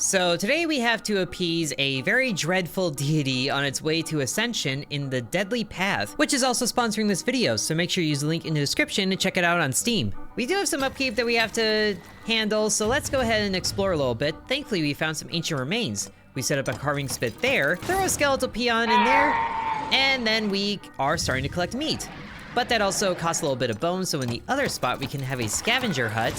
So today we have to appease a very dreadful deity on its way to ascension in the deadly path, which is also sponsoring this video, so make sure you use the link in the description to check it out on Steam. We do have some upkeep that we have to handle, so let's go ahead and explore a little bit. Thankfully we found some ancient remains. We set up a carving spit there, throw a skeletal peon in there, and then we are starting to collect meat. But that also costs a little bit of bones, so in the other spot we can have a scavenger hut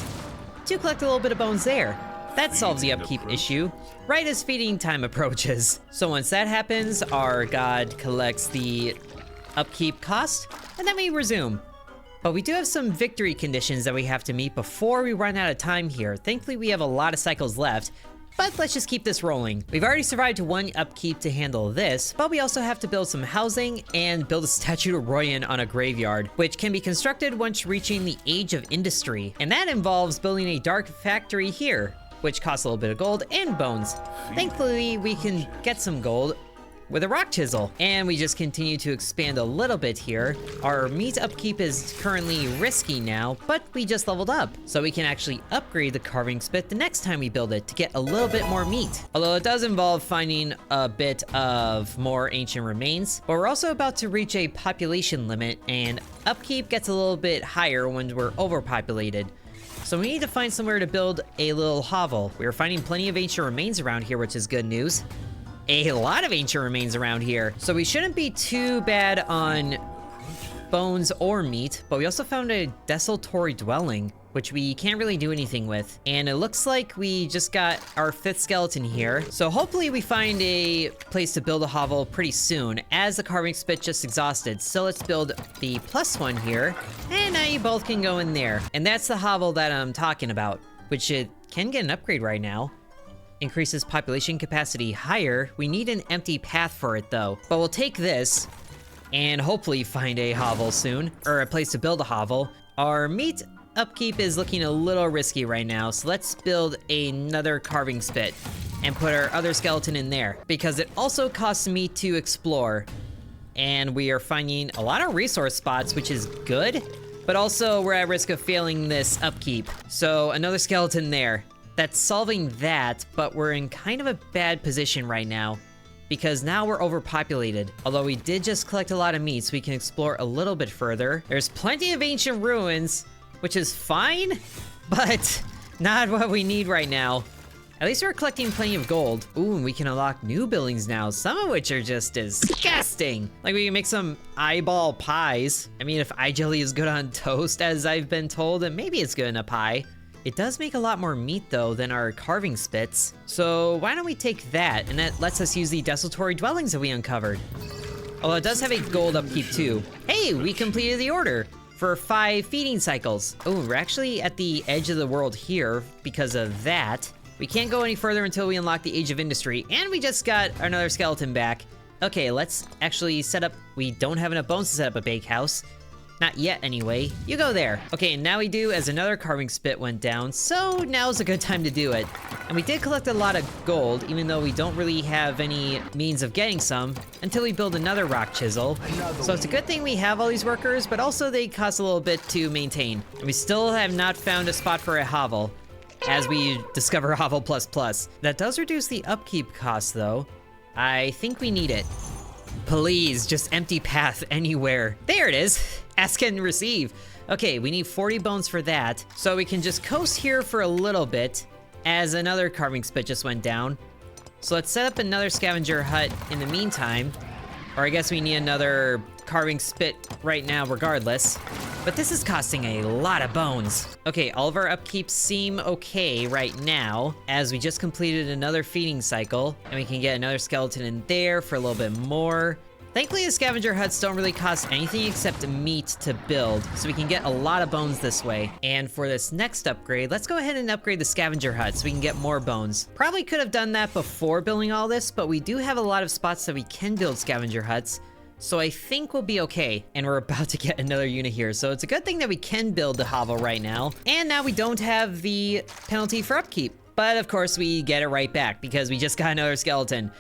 to collect a little bit of bones there. That solves the upkeep issue, right as feeding time approaches. So once that happens, our god collects the upkeep cost, and then we resume. But we do have some victory conditions that we have to meet before we run out of time here. Thankfully, we have a lot of cycles left, but let's just keep this rolling. We've already survived one upkeep to handle this, but we also have to build some housing and build a statue of Royan on a graveyard, which can be constructed once reaching the Age of Industry. And that involves building a dark factory here, which costs a little bit of gold and bones. Thankfully, we can get some gold with a rock chisel. And we just continue to expand a little bit here. Our meat upkeep is currently risky now, but we just leveled up. So we can actually upgrade the carving spit the next time we build it to get a little bit more meat. Although it does involve finding a bit of more ancient remains. But we're also about to reach a population limit, and upkeep gets a little bit higher when we're overpopulated. So we need to find somewhere to build a little hovel. We are finding plenty of ancient remains around here, which is good news. A lot of ancient remains around here. So we shouldn't be too bad on bones or meat, but we also found a desultory dwelling, which we can't really do anything with. And it looks like we just got our 5th skeleton here. So hopefully we find a place to build a hovel pretty soon, as the carving spit just exhausted. So let's build the +1 here, and now you both can go in there. And that's the hovel that I'm talking about, which it can get an upgrade right now. Increases population capacity higher. We need an empty path for it though. But we'll take this and hopefully find a hovel soon, or a place to build a hovel. Our meat upkeep is looking a little risky right now, so let's build another carving spit and put our other skeleton in there, because it also costs me to explore, and we are finding a lot of resource spots, which is good, but also we're at risk of failing this upkeep. So another skeleton there. That's solving that, but we're in kind of a bad position right now, because now we're overpopulated. Although we did just collect a lot of meat, so we can explore a little bit further. There's plenty of ancient ruins, which is fine, but not what we need right now. At least we're collecting plenty of gold. Ooh, and we can unlock new buildings now, some of which are just disgusting. Like, we can make some eyeball pies. I mean, if eye jelly is good on toast, as I've been told, then maybe it's good in a pie. It does make a lot more meat, though, than our carving spits. So why don't we take that, and that lets us use the desultory dwellings that we uncovered. Although it does have a gold upkeep, too. Hey, we completed the order for 5 feeding cycles. Oh, we're actually at the edge of the world here because of that. We can't go any further until we unlock the Age of Industry, and we just got another skeleton back. Okay, let's actually set up... We don't have enough bones to set up a bakehouse. Not yet, anyway. You go there. Okay, and now we do, as another carving spit went down, so now's a good time to do it. And we did collect a lot of gold, even though we don't really have any means of getting some, until we build another rock chisel. So it's a good thing we have all these workers, but also they cost a little bit to maintain. And we still have not found a spot for a hovel, as we discover hovel ++. That does reduce the upkeep cost, though. I think we need it. Please, just empty path anywhere. There it is. Ask and receive. Okay, we need 40 bones for that, so we can just coast here for a little bit, as another carving spit just went down. So let's set up another scavenger hut in the meantime, or I guess we need another carving spit right now regardless. But this is costing a lot of bones. Okay, all of our upkeeps seem okay right now, as we just completed another feeding cycle, and we can get another skeleton in there for a little bit more. Thankfully, the scavenger huts don't really cost anything except meat to build, so we can get a lot of bones this way. And for this next upgrade, let's go ahead and upgrade the scavenger hut so we can get more bones. Probably could have done that before building all this, but we do have a lot of spots that we can build scavenger huts, so I think we'll be okay. And we're about to get another unit here, so it's a good thing that we can build the hovel right now. And now we don't have the penalty for upkeep. But of course, we get it right back because we just got another skeleton.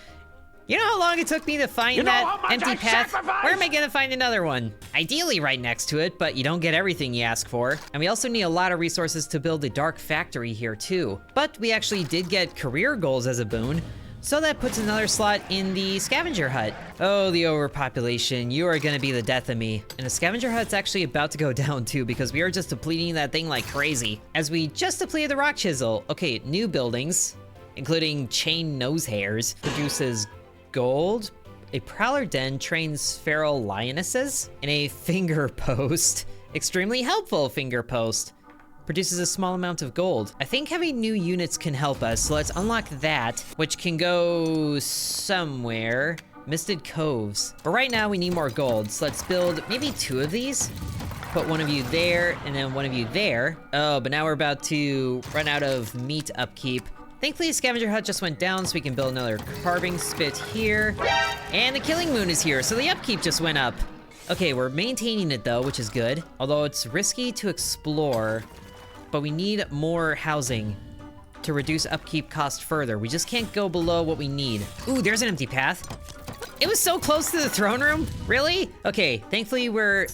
You know how long it took me to find that empty path? Where am I gonna find another one? Ideally right next to it, but you don't get everything you ask for. And we also need a lot of resources to build a dark factory here too. But we actually did get career goals as a boon, so that puts another slot in the scavenger hut. Oh, the overpopulation, you are gonna be the death of me. And the scavenger hut's actually about to go down too, because we are just depleting that thing like crazy. As we just depleted the rock chisel. Okay, new buildings, including chain nose hairs, produces gold. A prowler den trains feral lionesses. And a finger post, extremely helpful finger post, produces a small amount of gold. I think having new units can help us, so let's unlock that, which can go somewhere. Misted Coves. But right now we need more gold, so let's build maybe 2 of these. Put one of you there, and then one of you there. Oh, but now we're about to run out of meat upkeep. Thankfully, the scavenger hut just went down, so we can build another carving spit here. And the killing moon is here, so the upkeep just went up. Okay, we're maintaining it though, which is good. Although it's risky to explore, but we need more housing to reduce upkeep cost further. We just can't go below what we need. Ooh, there's an empty path. It was so close to the throne room? Really? Okay, thankfully we're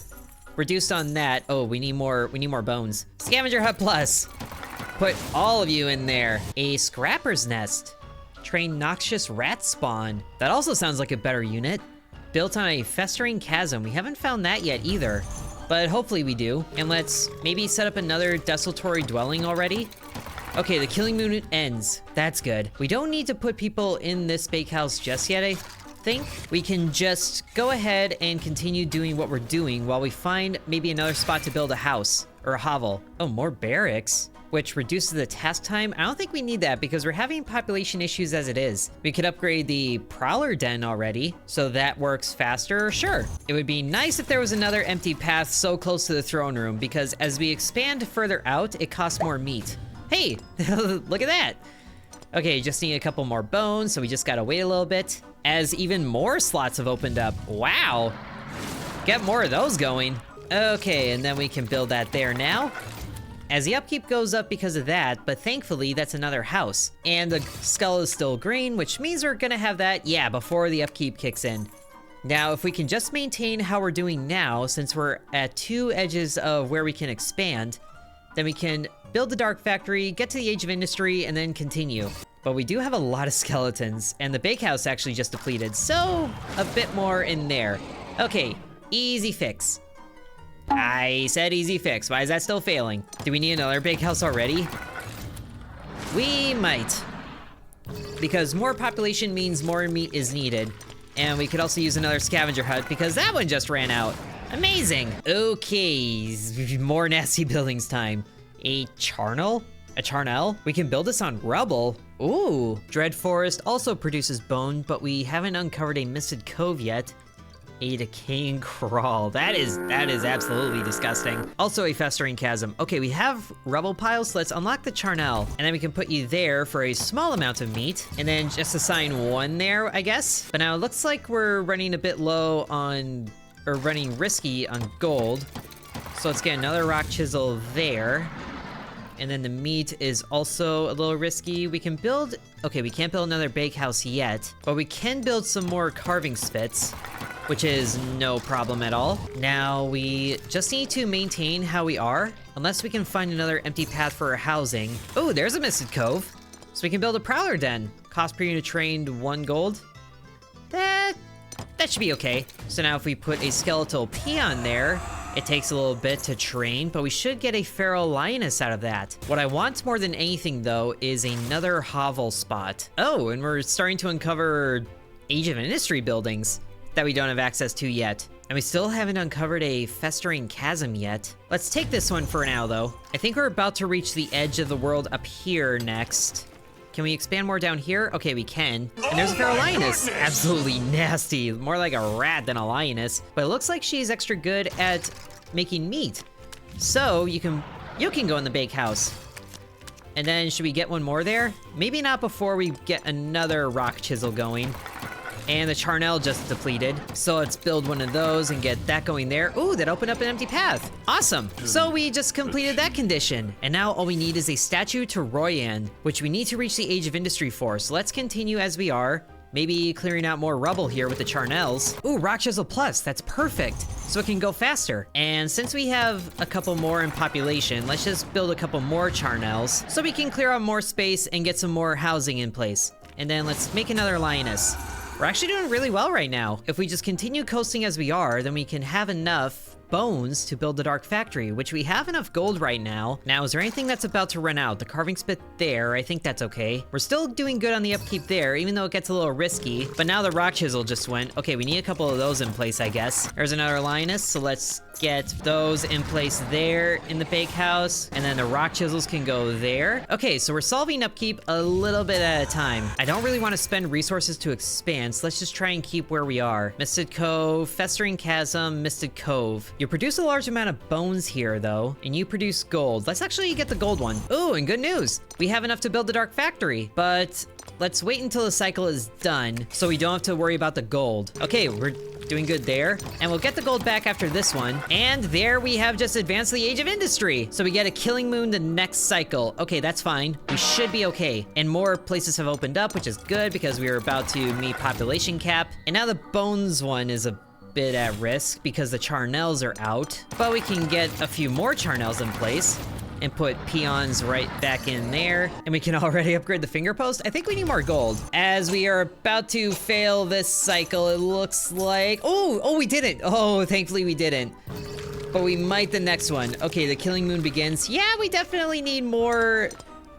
reduced on that. Oh, we need more bones. Scavenger hut plus. Put all of you in there. A scrapper's nest. Train noxious rat spawn. That also sounds like a better unit. Built on a festering chasm. We haven't found that yet either, but hopefully we do. And let's maybe set up another desultory dwelling already. Okay, the killing moon ends. That's good. We don't need to put people in this bakehouse just yet, I think. We can just go ahead and continue doing what we're doing while we find maybe another spot to build a house or a hovel. Oh, more barracks, which reduces the task time. I don't think we need that because we're having population issues as it is. We could upgrade the prowler den already, so that works faster. Sure. It would be nice if there was another empty path so close to the throne room, because as we expand further out, it costs more meat. Hey, look at that. Okay, just need a couple more bones, so we just gotta wait a little bit, as even more slots have opened up. Wow. Get more of those going. Okay, and then we can build that there now, as the upkeep goes up because of that, but thankfully that's another house. And the skull is still green, which means we're gonna have that, yeah, before the upkeep kicks in. Now, if we can just maintain how we're doing now, since we're at 2 edges of where we can expand, then we can build the dark factory, get to the age of industry, and then continue. But we do have a lot of skeletons, and the bakehouse actually just depleted, so a bit more in there. Okay, easy fix. I said easy fix. Why is that still failing? Do we need another bakehouse already? We might. Because more population means more meat is needed. And we could also use another scavenger hut because that one just ran out. Amazing. Okay, more nasty buildings time. A charnel? A charnel? We can build this on rubble. Ooh. Dread Forest also produces bone, but we haven't uncovered a misted cove yet. A decaying crawl. That is absolutely disgusting. Also a festering chasm. Okay, we have rubble piles, so let's unlock the charnel. And then we can put you there for a small amount of meat. And then just assign 1 there, I guess. But now it looks like we're running a bit low on, or running risky on gold. So let's get another rock chisel there. And then the meat is also a little risky. We can build, okay, we can't build another bakehouse yet, but we can build some more carving spits, which is no problem at all. Now we just need to maintain how we are, unless we can find another empty path for our housing. Oh, there's a misted cove. So we can build a prowler den. Cost per unit trained 1 gold. That should be okay. So now if we put a skeletal peon there, it takes a little bit to train, but we should get a feral lioness out of that. What I want more than anything though is another hovel spot. Oh, and we're starting to uncover Age of Industry buildings that we don't have access to yet. And we still haven't uncovered a festering chasm yet. Let's take this one for now though. I think we're about to reach the edge of the world up here next. Can we expand more down here? Okay, we can. And there's a feral lioness. Absolutely nasty. More like a rat than a lioness. But it looks like she's extra good at making meat. So you can go in the bakehouse. And then should we get one more there? Maybe not before we get another rock chisel going. And the charnel just depleted. So let's build one of those and get that going there. Ooh, that opened up an empty path. Awesome. So we just completed that condition. And now all we need is a statue to Royan, which we need to reach the Age of Industry for. So let's continue as we are. Maybe clearing out more rubble here with the charnels. Ooh, rock chisel plus, that's perfect. So it can go faster. And since we have a couple more in population, let's just build a couple more charnels so we can clear out more space and get some more housing in place. And then let's make another lioness. We're actually doing really well right now. If we just continue coasting as we are, then we can have enough bones to build the dark factory, which we have enough gold right now. Now, is there anything that's about to run out? The carving spit there, I think that's okay. We're still doing good on the upkeep there, even though it gets a little risky. But now the rock chisel just went. Okay, we need a couple of those in place, I guess. There's another lioness, so let's get those in place there in the bakehouse. And then the rock chisels can go there. Okay, so we're solving upkeep a little bit at a time. I don't really want to spend resources to expand, so let's just try and keep where we are. Misted Cove, Festering Chasm, Misted Cove. You produce a large amount of bones here, though, and you produce gold. Let's actually get the gold one. Ooh, and good news. We have enough to build the dark factory, but let's wait until the cycle is done so we don't have to worry about the gold. Okay, we're doing good there. And we'll get the gold back after this one. And there we have just advanced the Age of Industry. So we get a killing moon the next cycle. Okay, that's fine. We should be okay. And more places have opened up, which is good because we were about to meet population cap. And now the bones one is a bit at risk because the charnels are out. But we can get a few more charnels in place and put peons right back in there. And we can already upgrade the finger post. I think we need more gold. As we are about to fail this cycle, it looks like... Oh, we didn't. Oh, thankfully we didn't. But we might the next one. Okay, the killing moon begins. Yeah, we definitely need more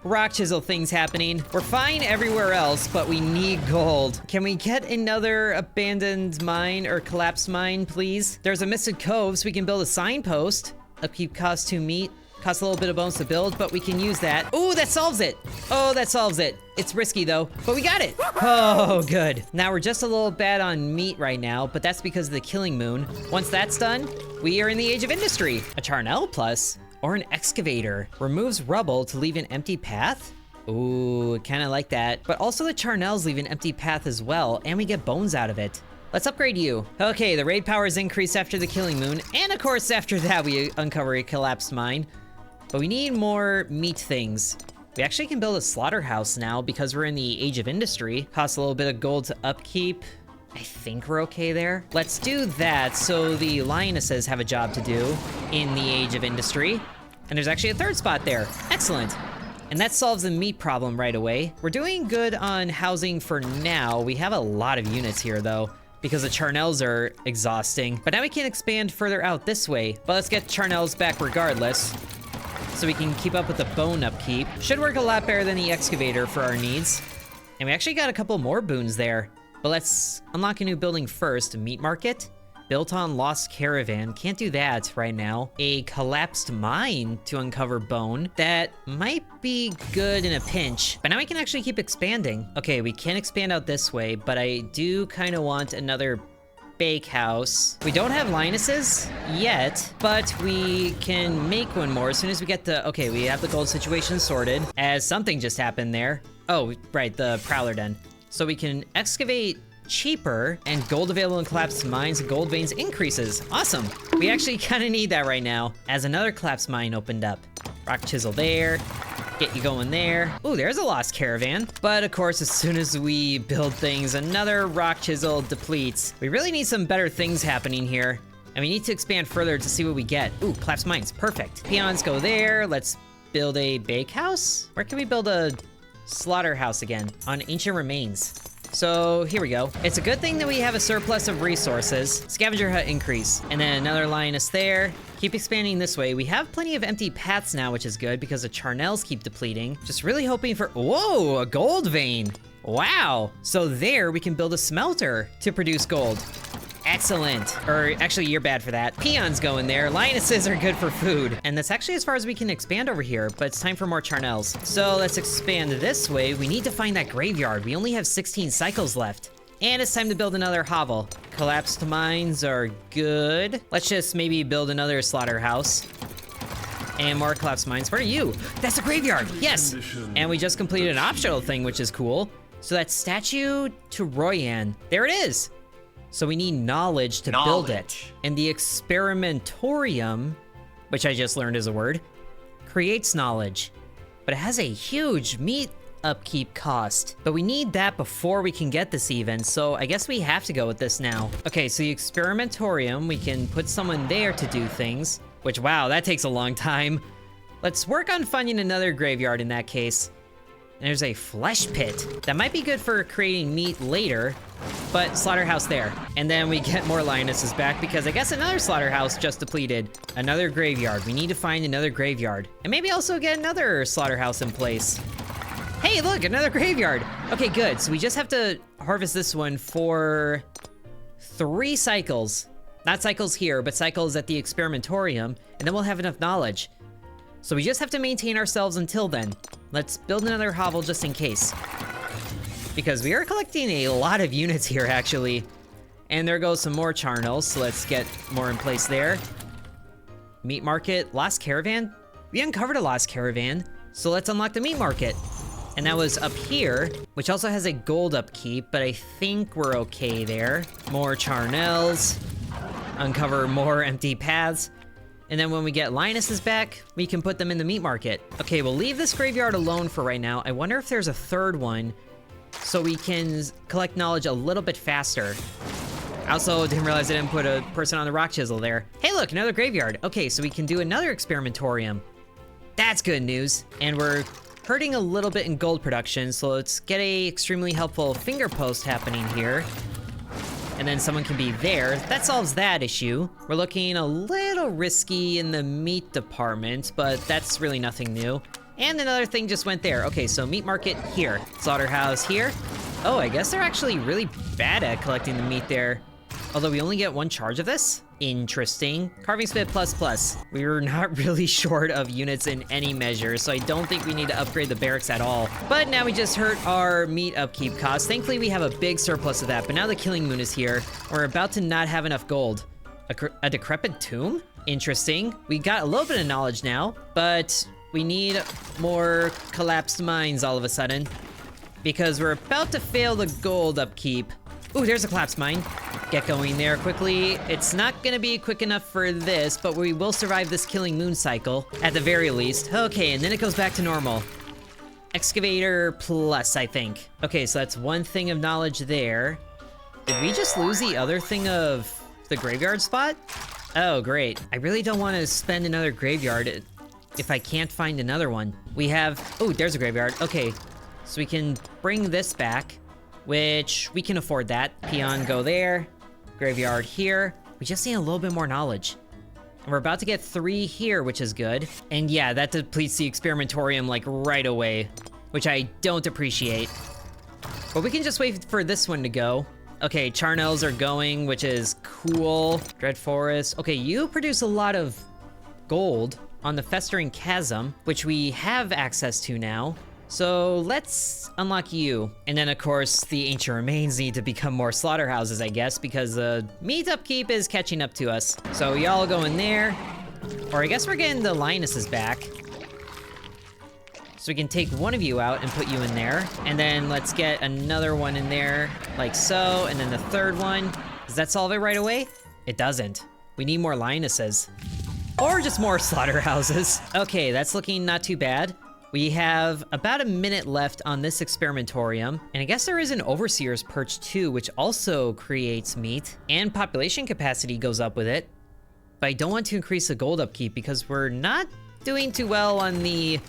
rock chisel things happening. We're fine everywhere else, but we need gold. Can we get another abandoned mine or collapsed mine, please? There's a Misted Cove, so we can build a signpost. Upkeep cost 2 meat. Costs a little bit of bones to build, but we can use that. Oh, that solves it. Oh, that solves it. It's risky though, but we got it. Oh, good. Now we're just a little bad on meat right now, but that's because of the killing moon. Once that's done, we are in the Age of Industry. A charnel plus or an excavator removes rubble to leave an empty path. Ooh, kind of like that. But also the charnels leave an empty path as well, and we get bones out of it. Let's upgrade you. Okay, the raid power is increased after the killing moon, and of course after that we uncover a collapsed mine. But we need more meat things. We actually can build a slaughterhouse now because we're in the Age of Industry. Costs a little bit of gold to upkeep. I think we're okay there. Let's do that so the lionesses have a job to do in the Age of Industry. And there's actually a third spot there. Excellent. And that solves the meat problem right away. We're doing good on housing for now. We have a lot of units here though, because the charnels are exhausting. But now we can expand further out this way. But let's get charnels back regardless, so we can keep up with the bone upkeep. Should work a lot better than the excavator for our needs. And we actually got a couple more boons there. But let's unlock a new building first. Meat market, built on lost caravan. Can't do that right now. A collapsed mine to uncover bone. That might be good in a pinch, but now we can actually keep expanding. Okay, we can expand out this way, but I do kind of want another bakehouse. We don't have lionesses yet, but we can make one more as soon as we get the... Okay, we have the gold situation sorted, as something just happened there. Oh, right, the prowler den. So we can excavate cheaper, and gold available in collapsed mines and gold veins increases. Awesome. We actually kind of need that right now, as another collapsed mine opened up. Rock chisel there. Get you going there. Ooh, there's a lost caravan. But of course, as soon as we build things, another rock chisel depletes. We really need some better things happening here, and we need to expand further to see what we get. Ooh, collapsed mines, perfect. Peons go there. Let's build a bakehouse. Where can we build a slaughterhouse again? On ancient remains. So here we go. It's a good thing that we have a surplus of resources. Scavenger hut increase. And then another lioness there. Keep expanding this way. We have plenty of empty paths now, which is good because the charnels keep depleting. Just really hoping for... Whoa, a gold vein. Wow. So there we can build a smelter to produce gold. Excellent. Or actually, you're bad for that. Peons go in there. Lionesses are good for food. And that's actually as far as we can expand over here, but it's time for more charnels. So let's expand this way. We need to find that graveyard. We only have 16 cycles left. And it's time to build another hovel. Collapsed mines are good. Let's just maybe build another slaughterhouse. And more collapsed mines. Where are you? That's a graveyard. Yes. And we just completed an optional thing, which is cool. So that statue to Royan. There it is. So we need knowledge to build it. And the experimentorium, which I just learned is a word, creates knowledge. But it has a huge meat upkeep cost. But we need that before we can get this even, so I guess we have to go with this now. Okay, so the experimentorium, we can put someone there to do things, which, wow, that takes a long time. Let's work on finding another graveyard in that case. There's a flesh pit. That might be good for creating meat later, but slaughterhouse there. And then we get more lionesses back because I guess another slaughterhouse just depleted. Another graveyard. We need to find another graveyard. And maybe also get another slaughterhouse in place. Hey, look, another graveyard. Okay, good. So we just have to harvest this one for 3 cycles. Not cycles here, but cycles at the experimentorium, and then we'll have enough knowledge. So we just have to maintain ourselves until then. Let's build another hovel just in case. Because we are collecting a lot of units here, actually. And there goes some more charnels, so let's get more in place there. Meat market, lost caravan? We uncovered a lost caravan, so let's unlock the meat market. And that was up here, which also has a gold upkeep, but I think we're okay there. More charnels, uncover more empty paths. And then when we get lionesses back, we can put them in the meat market. Okay, we'll leave this graveyard alone for right now. I wonder if there's a third one so we can collect knowledge a little bit faster. I also didn't realize I didn't put a person on the rock chisel there. Hey, look, another graveyard. Okay, so we can do another experimentorium. That's good news. And we're hurting a little bit in gold production, so let's get a extremely helpful finger post happening here. And then someone can be there. That solves that issue. We're looking a little risky in the meat department, but that's really nothing new. And another thing just went there. Okay, so meat market here. Slaughterhouse here. Oh, I guess they're actually really bad at collecting the meat there. Although we only get 1 charge of this? Interesting. Carving spit plus. We were not really short of units in any measure, so I don't think we need to upgrade the barracks at all. But now we just hurt our meat upkeep costs. Thankfully, we have a big surplus of that, but now the killing moon is here. We're about to not have enough gold. A decrepit tomb? Interesting. We got a little bit of knowledge now, but we need more collapsed mines all of a sudden because we're about to fail the gold upkeep. Ooh, there's a collapsed mine. Get going there quickly. It's not gonna be quick enough for this, but we will survive this killing moon cycle, at the very least. Okay, and then it goes back to normal. Excavator plus, I think. Okay, so that's 1 thing of knowledge there. Did we just lose the other thing of the graveyard spot? Oh, great. I really don't want to spend another graveyard if I can't find another one. We have... Oh, there's a graveyard. Okay, so we can bring this back, which we can afford that. Peon, go there. Graveyard here. We just need a little bit more knowledge. And we're about to get 3 here, which is good. And yeah, that depletes the experimentorium like right away, which I don't appreciate. But we can just wait for this one to go. Okay, charnels are going, which is cool. Dread Forest. Okay, you produce a lot of gold on the Festering Chasm, which we have access to now. So let's unlock you. And then of course, the ancient remains need to become more slaughterhouses, I guess, because the meat upkeep is catching up to us. So y'all go in there. Or I guess we're getting the lionesses back. So we can take one of you out and put you in there. And then let's get another one in there, like so. And then the third one. Does that solve it right away? It doesn't. We need more lionesses. Or just more slaughterhouses. Okay, that's looking not too bad. We have about a minute left on this experimentorium, and I guess there is an Overseer's Perch too, which also creates meat, and population capacity goes up with it. But I don't want to increase the gold upkeep because we're not doing too well on the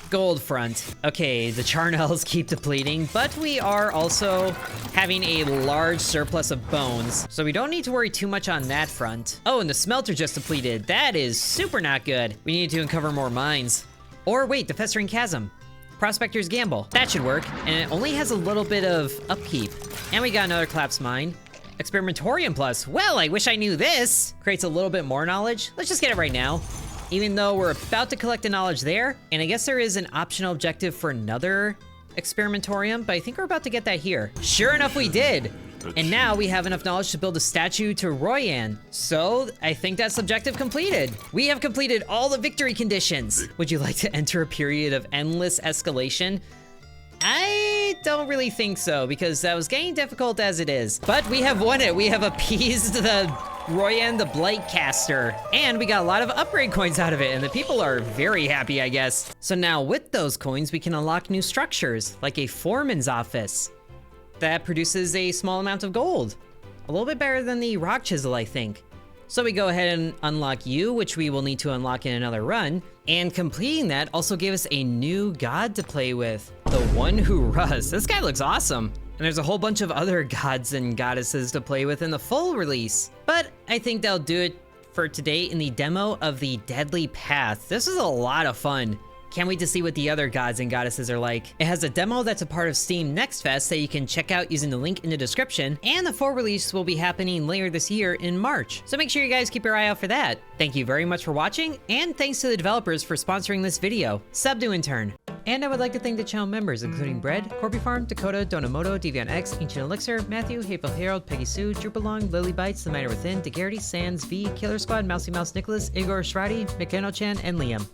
gold front. Okay, the charnels keep depleting, but we are also having a large surplus of bones, so we don't need to worry too much on that front. Oh, and the smelter just depleted. That is super not good. We need to uncover more mines. Or wait, the Festering Chasm. Prospector's Gamble. That should work, and it only has a little bit of upkeep. And we got another collapsed mine. Experimentorium plus. Well, I wish I knew this. Creates a little bit more knowledge. Let's just get it right now. Even though we're about to collect the knowledge there, and I guess there is an optional objective for another experimentorium, but I think we're about to get that here. Sure enough, we did. And now we have enough knowledge to build a statue to Royan. So I think that's objective completed. We have completed all the victory conditions. Would you like to enter a period of endless escalation? I I don't really think so, because that was getting difficult as it is. But we have won it. We have appeased the Royan the Blightcaster, and we got a lot of upgrade coins out of it, and the people are very happy, I guess. So now with those coins, we can unlock new structures, like a foreman's office that produces a small amount of gold. A little bit better than the rock chisel, I think. So we go ahead and unlock you, which we will need to unlock in another run. And completing that also gave us a new god to play with, the One Who Russ. This guy looks awesome. And there's a whole bunch of other gods and goddesses to play with in the full release. But I think that'll do it for today in the demo of the Deadly Path. This is a lot of fun. Can't wait to see what the other gods and goddesses are like. It has a demo that's a part of Steam Next Fest that you can check out using the link in the description, and the full release will be happening later this year in March. So make sure you guys keep your eye out for that. Thank you very much for watching, and thanks to the developers for sponsoring this video. Sub to Intern. And I would like to thank the channel members, including Bread, Corby Farm, Dakota, Donamoto, Deviant X, Ancient Elixir, Matthew, Hateful Herald, Peggy Sue, Drupalong, Lily Bites, The Miner Within, DeGarity, Sans, V, Killer Squad, Mousy Mouse Nicholas, Igor Shradi, McKenna Chan, and Liam.